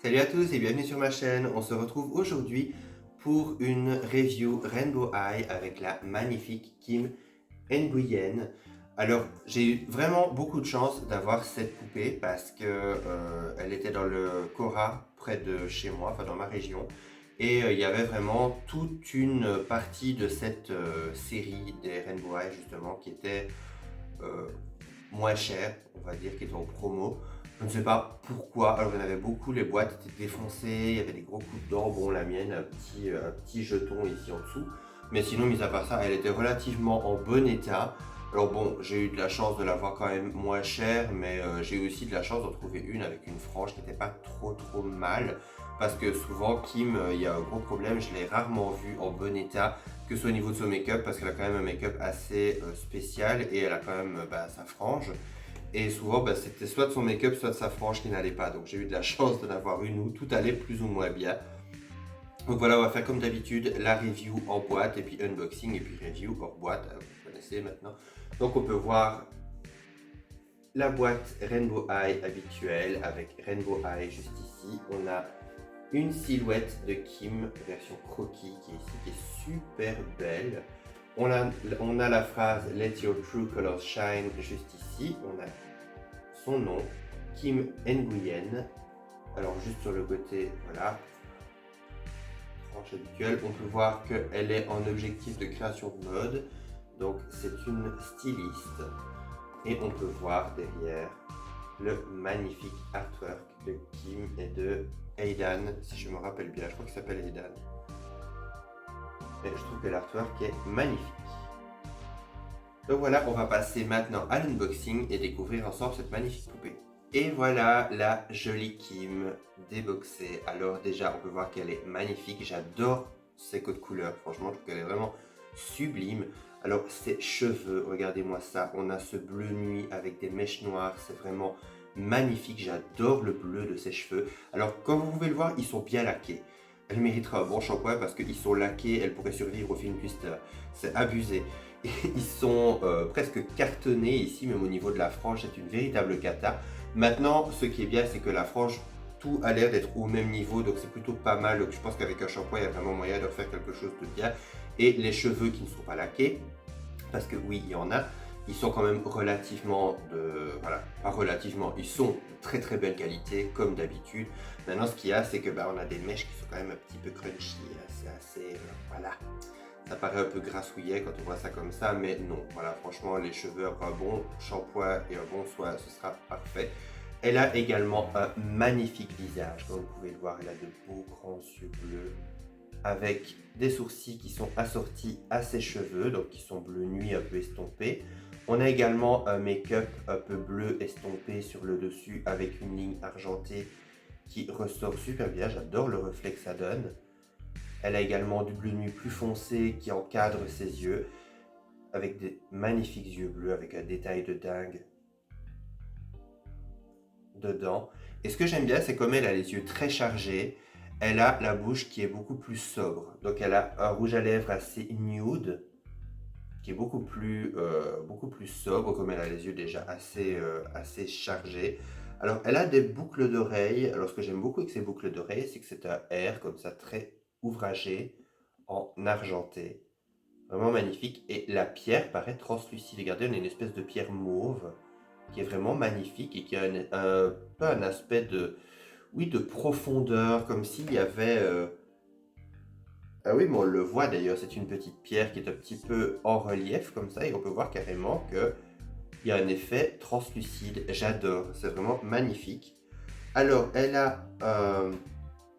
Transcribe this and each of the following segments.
Salut à tous et bienvenue sur ma chaîne. On se retrouve aujourd'hui pour une review Rainbow Eye avec la magnifique Kim Nguyen. Alors, j'ai eu vraiment beaucoup de chance d'avoir cette poupée parce que elle était dans le Cora près de chez moi, enfin dans ma région. Et il y avait vraiment toute une partie de cette série des Rainbow Eye justement qui était euh, moins chère, on va dire, qui était en promo. Je ne sais pas pourquoi, alors il y en avait beaucoup, les boîtes étaient défoncées, il y avait des gros coups de dents, bon la mienne, un petit jeton ici en dessous. Mais sinon, mis à part ça, elle était relativement en bon état. Alors bon, j'ai eu de la chance de l'avoir quand même moins chère, mais j'ai eu aussi de la chance d'en trouver une avec une frange qui n'était pas trop mal. Parce que souvent, Kim, il y a un gros problème, je l'ai rarement vue en bon état, que ce soit au niveau de son make-up, parce qu'elle a quand même un make-up assez spécial et elle a quand même sa frange. Et souvent, c'était soit de son make-up, soit de sa frange qui n'allait pas. Donc j'ai eu de la chance d'en avoir une où tout allait plus ou moins bien. Donc voilà, on va faire comme d'habitude la review en boîte, et puis unboxing, et puis review hors boîte. Vous connaissez maintenant. Donc on peut voir la boîte Rainbow Eye habituelle, avec Rainbow Eye juste ici. On a une silhouette de Kim, version croquis, qui est ici, qui est super belle. On a la phrase Let your true colors shine juste ici. On a son nom, Kim Nguyen. Alors juste sur le côté, voilà, tranche habituelle, on peut voir qu'elle est en objectif de création de mode. Donc c'est une styliste. Et on peut voir derrière le magnifique artwork de Kim et de Aidan, si je me rappelle bien, je crois qu'il s'appelle Aidan. Et je trouve que l'artwork est magnifique. Donc voilà, on va passer maintenant à l'unboxing et découvrir ensemble cette magnifique poupée. Et voilà la jolie Kim déboxée. Alors déjà, on peut voir qu'elle est magnifique. J'adore ses codes couleurs. Franchement, je trouve qu'elle est vraiment sublime. Alors, ses cheveux, regardez-moi ça. On a ce bleu nuit avec des mèches noires. C'est vraiment magnifique. J'adore le bleu de ses cheveux. Alors, comme vous pouvez le voir, ils sont bien laqués. Elle méritera un bon shampoing parce qu'ils sont laqués. Elle pourrait survivre au film Twister. C'est abusé. Ils sont presque cartonnés ici, même au niveau de la frange, c'est une véritable cata. Maintenant, ce qui est bien, c'est que la frange, tout a l'air d'être au même niveau, donc c'est plutôt pas mal. Donc je pense qu'avec un shampoing, il y a vraiment moyen de faire quelque chose de bien. Et les cheveux qui ne sont pas laqués, parce que oui, il y en a, ils sont quand même relativement voilà, pas relativement, ils sont de très belle qualité, comme d'habitude. Maintenant, ce qu'il y a, c'est que on a des mèches qui sont quand même un petit peu crunchy, c'est assez, voilà. Ça paraît un peu grassouillet quand on voit ça comme ça, mais non. Voilà, franchement, les cheveux après un bon shampoing et un bon soin, ce sera parfait. Elle a également un magnifique visage. Comme vous pouvez le voir, elle a de beaux grands yeux bleus avec des sourcils qui sont assortis à ses cheveux, donc qui sont bleu nuit un peu estompés. On a également un make-up un peu bleu estompé sur le dessus avec une ligne argentée qui ressort super bien. J'adore le reflet que ça donne. Elle a également du bleu nuit plus foncé qui encadre ses yeux, avec des magnifiques yeux bleus, avec un détail de dingue dedans. Et ce que j'aime bien, c'est comme elle a les yeux très chargés, elle a la bouche qui est beaucoup plus sobre. Donc elle a un rouge à lèvres assez nude, qui est beaucoup plus sobre, comme elle a les yeux déjà assez chargés. Alors elle a des boucles d'oreilles. Alors ce que j'aime beaucoup avec ces boucles d'oreilles, c'est que c'est un R comme ça très ouvragé en argenté. Vraiment magnifique. Et la pierre paraît translucide. Regardez, on a une espèce de pierre mauve qui est vraiment magnifique et qui a peu un aspect oui, de profondeur, comme s'il y avait... Ah oui, mais on le voit d'ailleurs, c'est une petite pierre qui est un petit peu en relief comme ça et on peut voir carrément qu'il y a un effet translucide. J'adore, c'est vraiment magnifique. Alors, elle a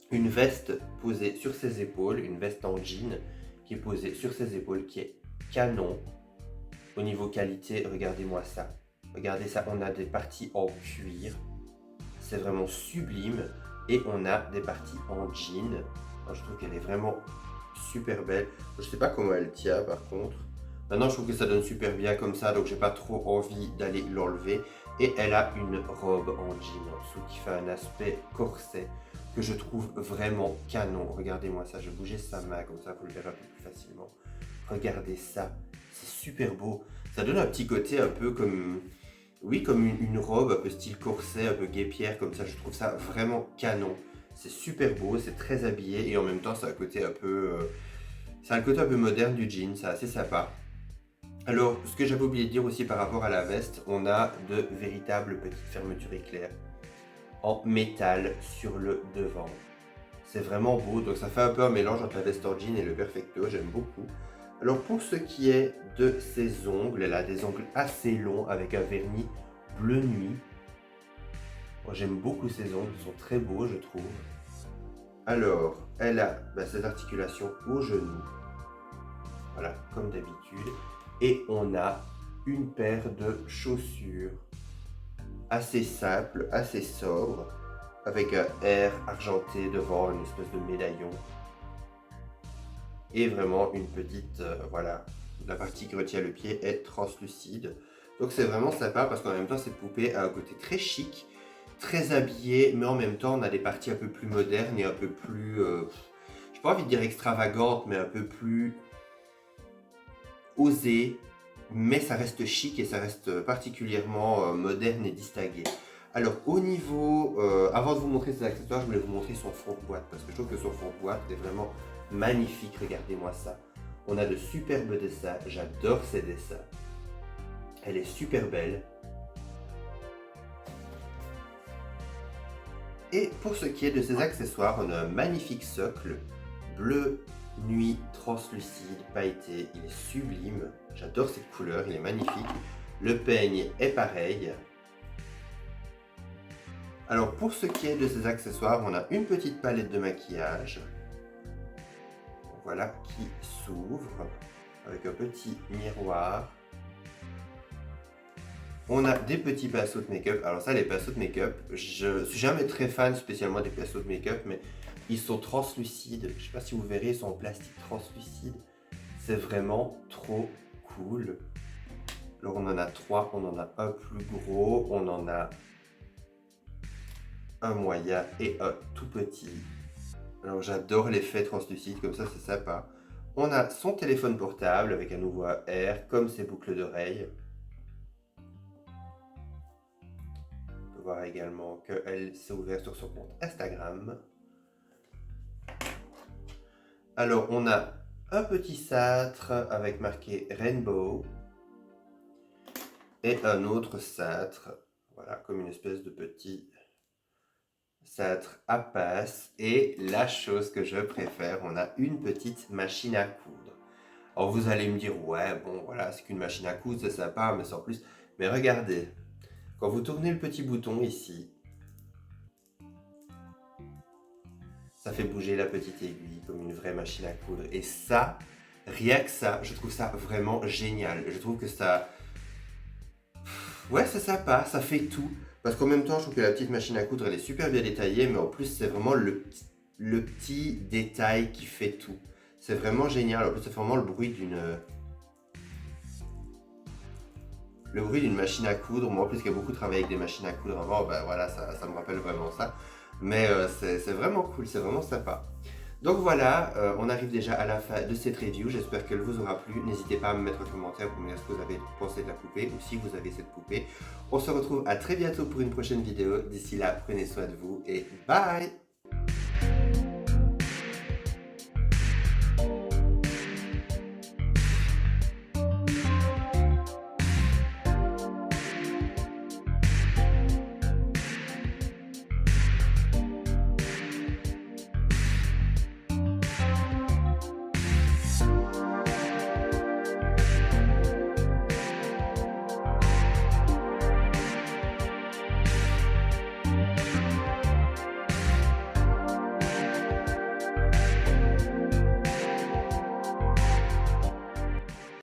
une veste posée sur ses épaules, une veste en jean qui est posée sur ses épaules, qui est canon. Au niveau qualité, regardez-moi ça. Regardez ça, on a des parties en cuir. C'est vraiment sublime. Et on a des parties en jean. Alors, je trouve qu'elle est vraiment super belle. Je sais pas comment elle tient par contre. Maintenant, je trouve que ça donne super bien comme ça, donc j'ai pas trop envie d'aller l'enlever. Et elle a une robe en jean en dessous qui fait un aspect corset que je trouve vraiment canon. Regardez-moi ça, je bougeais sa main comme ça, vous le verrez un peu plus facilement. Regardez ça, c'est super beau. Ça donne un petit côté un peu comme, oui, comme une robe un peu style corset, un peu guêpière comme ça. Je trouve ça vraiment canon. C'est super beau, c'est très habillé et en même temps ça a un côté un peu, ça a le côté un peu moderne du jean, c'est assez sympa. Alors, ce que j'avais oublié de dire aussi par rapport à la veste, on a de véritables petites fermetures éclairs en métal sur le devant. C'est vraiment beau, donc ça fait un peu un mélange entre la veste en jean et le perfecto, j'aime beaucoup. Alors pour ce qui est de ses ongles, elle a des ongles assez longs avec un vernis bleu nuit. Moi, j'aime beaucoup ses ongles, ils sont très beaux je trouve. Alors, elle a cette articulation au genou, voilà, comme d'habitude. Et on a une paire de chaussures assez simple, assez sobre, avec un R argenté devant, une espèce de médaillon. Et vraiment une petite, voilà, la partie qui retient le pied est translucide. Donc c'est vraiment sympa parce qu'en même temps cette poupée a un côté très chic, très habillé, mais en même temps on a des parties un peu plus modernes et un peu plus, j'ai pas envie de dire extravagantes, mais un peu plus osées, mais ça reste chic et ça reste particulièrement moderne et distingué. Alors au niveau, avant de vous montrer ses accessoires, je voulais vous montrer son fond de boîte parce que je trouve que son fond de boîte est vraiment magnifique, regardez-moi ça. On a de superbes dessins, j'adore ces dessins. Elle est super belle. Et pour ce qui est de ses accessoires, on a un magnifique socle bleu nuit translucide pailleté, il est sublime. J'adore cette couleur, il est magnifique. Le peigne est pareil. Alors pour ce qui est de ses accessoires, on a une petite palette de maquillage. Voilà, qui s'ouvre avec un petit miroir. On a des petits pinceaux de make-up. Alors ça, les pinceaux de make-up, je suis jamais très fan spécialement des pinceaux de make-up, mais ils sont translucides. Je sais pas si vous verrez, ils sont en plastique translucide. C'est vraiment trop cool. Alors on en a 3, on en a un plus gros, on en a un moyen et un tout petit. Alors j'adore l'effet translucide, comme ça c'est sympa. On a son téléphone portable avec un nouveau AR, comme ses boucles d'oreilles. On peut voir également qu'elle s'est ouverte sur son compte Instagram. Alors on a un petit cintre avec marqué Rainbow. Et un autre cintre, voilà, comme une espèce de petit cintre à pince. Et la chose que je préfère, on a une petite machine à coudre. Alors vous allez me dire, ouais, bon, voilà, c'est qu'une machine à coudre, c'est sympa, mais sans plus. Mais regardez, quand vous tournez le petit bouton ici, ça fait bouger la petite aiguille comme une vraie machine à coudre. Et ça, rien que ça, je trouve ça vraiment génial. Je trouve que ça... Ouais, c'est sympa, ça fait tout. Parce qu'en même temps, je trouve que la petite machine à coudre, elle est super bien détaillée, mais en plus, c'est vraiment le petit détail qui fait tout. C'est vraiment génial. En plus, c'est vraiment le bruit d'une machine à coudre. Moi, en plus, qui a beaucoup travaillé avec des machines à coudre avant, ben voilà, ça me rappelle vraiment ça. Mais c'est vraiment cool, c'est vraiment sympa. Donc voilà, on arrive déjà à la fin de cette review. J'espère qu'elle vous aura plu. N'hésitez pas à me mettre un commentaire pour me dire ce que vous avez pensé de la poupée ou si vous avez cette poupée. On se retrouve à très bientôt pour une prochaine vidéo. D'ici là, prenez soin de vous et bye!